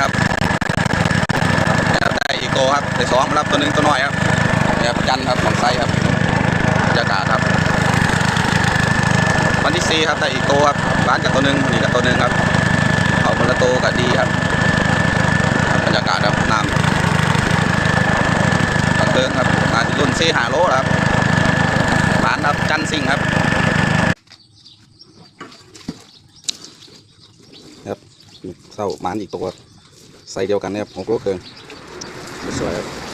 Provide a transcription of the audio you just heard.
ครับได้อีกโตครับได้2ครับตัวหนึ่งตัวน้อยครับแบบจันครับของไซครับบรรยากาศครับวันที่4ครับได้อีกโตครับร้านกับตัวหนึ่งนี่กับตัวหนึ่งครับเขาคนละโตกับดีครับบรรยากาศครับน้ำบันเทิงครับมาที่รุ่น4-5 โลครับร้านครับจันซิงครับครับเศร้าหมานอีกตัวใส่เดียวกันนะครับ6 โลครึ่งสวยครับ